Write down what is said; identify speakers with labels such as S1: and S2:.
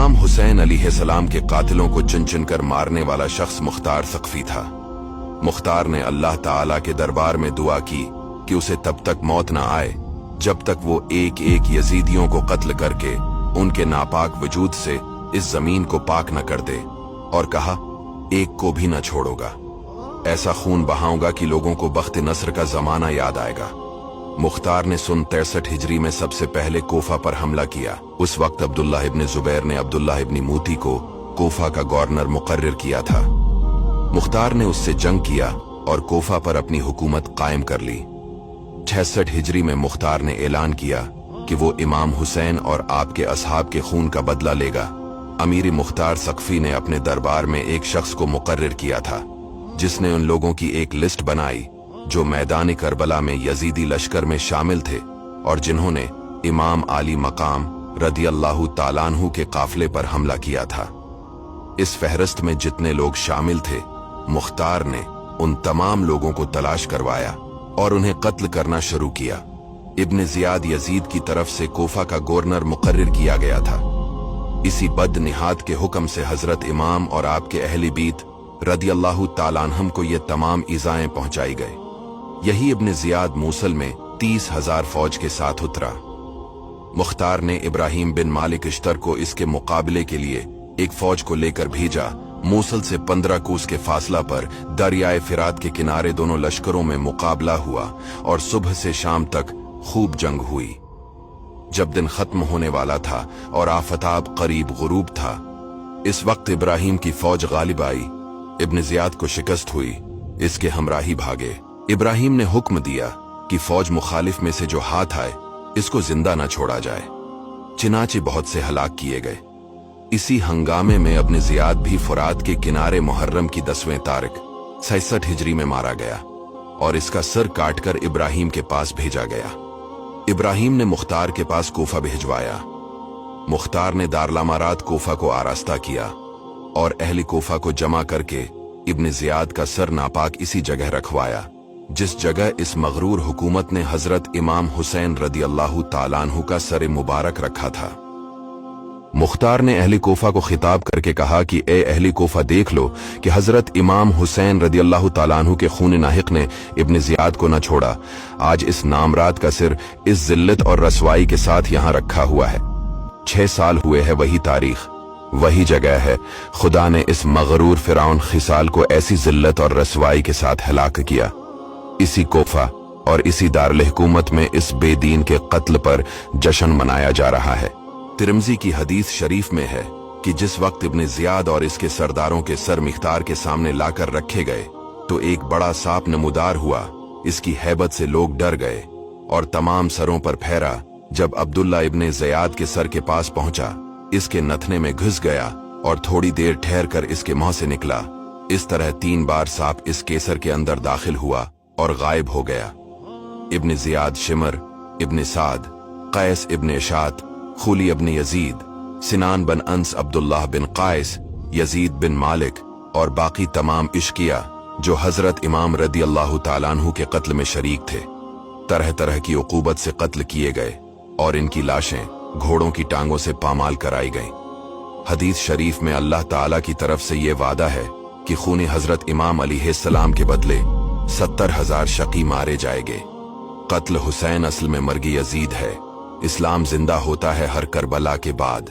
S1: इमाम हुसैन अलैहिस्सलाम के कातिलों को चुन चुन कर मारने वाला शख्स मुख्तार सक़फ़ी था। मुख्तार ने अल्लाह ताला के दरबार में दुआ की कि उसे तब तक मौत न आए जब तक वो एक एक यजीदियों को कत्ल करके उनके नापाक वजूद से इस जमीन को पाक न कर दे, और कहा एक को भी न छोड़ूंगा, ऐसा खून बहाऊंगा कि लोगों को बख्त नस्र का जमाना याद आएगा। मुख्तार ने सन 63 हिजरी में सबसे पहले कोफा पर हमला किया। उस वक्त अब्दुल्लाह इब्न जुबैर ने अब्दुल्लाह इब्न मूती को कोफा का गवर्नर मुकर्रर किया था। मुख्तार ने उससे जंग किया और कोफा पर अपनी हुकूमत कायम कर ली। 66 हिजरी में मुख्तार ने ऐलान किया कि वो इमाम हुसैन और आपके असहाब के खून का बदला लेगा। अमीर मुख्तार सक़फ़ी ने अपने दरबार में एक शख्स को मुकर्रर किया था जिसने उन लोगों की एक लिस्ट बनाई जो मैदान करबला में यजीदी लश्कर में शामिल थे और जिन्होंने इमाम आली मकाम रदियल्लाहु ताला अन्हु के काफिले पर हमला किया था। इस फहरिस्त में जितने लोग शामिल थे, मुख्तार ने उन तमाम लोगों को तलाश करवाया और उन्हें कत्ल करना शुरू किया। इब्न जियाद यजीद की तरफ से कोफा का गवर्नर मुकर्रर किया गया था। इसी बदनिहात के हुक्म से हजरत इमाम और आपके अहली बीत रदियल्लाहु ताला अन्हुम को ये तमाम इज़ाएं पहुंचाई गए। यही इब्न जियाद मूसल में 30,000 फौज के साथ उतरा। मुख्तार ने इब्राहिम बिन मालिक इश्तर को इसके मुकाबले के लिए एक फौज को लेकर भेजा। मूसल से 15 कोस के फासला पर दरियाए फिरात के किनारे दोनों लश्करों में मुकाबला हुआ और सुबह से शाम तक खूब जंग हुई। जब दिन खत्म होने वाला था और आफताब करीब गुरूब था, इस वक्त इब्राहिम की फौज गालिब आई। इब्न जियाद को शिकस्त हुई, इसके हमराही भागे। इब्राहिम ने हुक्म दिया कि फौज मुखालिफ में से जो हाथ आए इसको जिंदा न छोड़ा जाए। चिनाचे बहुत से हलाक किए गए। इसी हंगामे में इब्न जियाद भी फुरात के किनारे मुहर्रम की 10वें तारीख 66 हिजरी में मारा गया और इसका सर काटकर इब्राहिम के पास भेजा गया। इब्राहिम ने मुख्तार के पास कोफा भिजवाया। मुख्तार ने दारलामारात कोफा को आरास्ता किया और अहली कोफा को जमा करके इब्न जियाद का सर नापाक इसी जगह रखवाया जिस जगह इस मगरूर हुकूमत ने हजरत इमाम हुसैन रदियल्लाहु ताला अन्हु का सर मुबारक रखा था। मुख्तार ने अहली कोफा को खिताब करके कहा कि ए अहली कोफा, देख लो कि हजरत इमाम हुसैन रदियल्लाहु ताला अन्हु के खून नाहिक ने इब्न जियाद को न छोड़ा। आज इस नामराद का सिर इस जिल्लत और रसवाई के साथ यहाँ रखा हुआ है। 6 साल हुए है, वही तारीख वही जगह है। खुदा ने इस मगरूर फिरौन खिसाल को ऐसी जिल्लत और रसवाई के साथ हलाक किया। इसी कोफा और इसी दारुल हुकूमत में इस बेदीन के कत्ल पर जश्न मनाया जा रहा है। तिरमिज़ी की हदीस शरीफ में है कि जिस वक्त इब्न जियाद और इसके सरदारों के सर मुख्तार के सामने लाकर रखे गए तो एक बड़ा सांप नमूदार हुआ। इसकी हैबत से लोग डर गए और तमाम सरों पर फहरा। जब अब्दुल्ला इब्न ज़ियाद के सर के पास पहुंचा, इसके नथने में घुस गया और थोड़ी देर ठहर कर इसके मुंह से निकला। इस तरह 3 बार सांप इस केसर के अंदर दाखिल हुआ और गायब हो गया। इब्न जियाद शिमर इब्न साद, कैस इब्न इशात, खुली इब्न यजीद, सिनान बिन अंस, अब्दुल्लाह बिन कायस, यजीद बिन मालिक और बाकी तमाम इश्किया जो हजरत इमाम रदियल्लाहु ताला अन्हु के कत्ल में शरीक थे, तरह तरह की उकूबत से कत्ल किए गए और इनकी लाशें घोड़ों की टांगों से पामाल कराई गईं। हदीस शरीफ में अल्लाह ताला की तरफ से ये वादा है कि खून हजरत इमाम अलैहिस्सलाम के बदले 70,000 शकी मारे जाएंगे। कत्ल हुसैन असल में मर्गी यजीद है। इस्लाम जिंदा होता है हर करबला के बाद।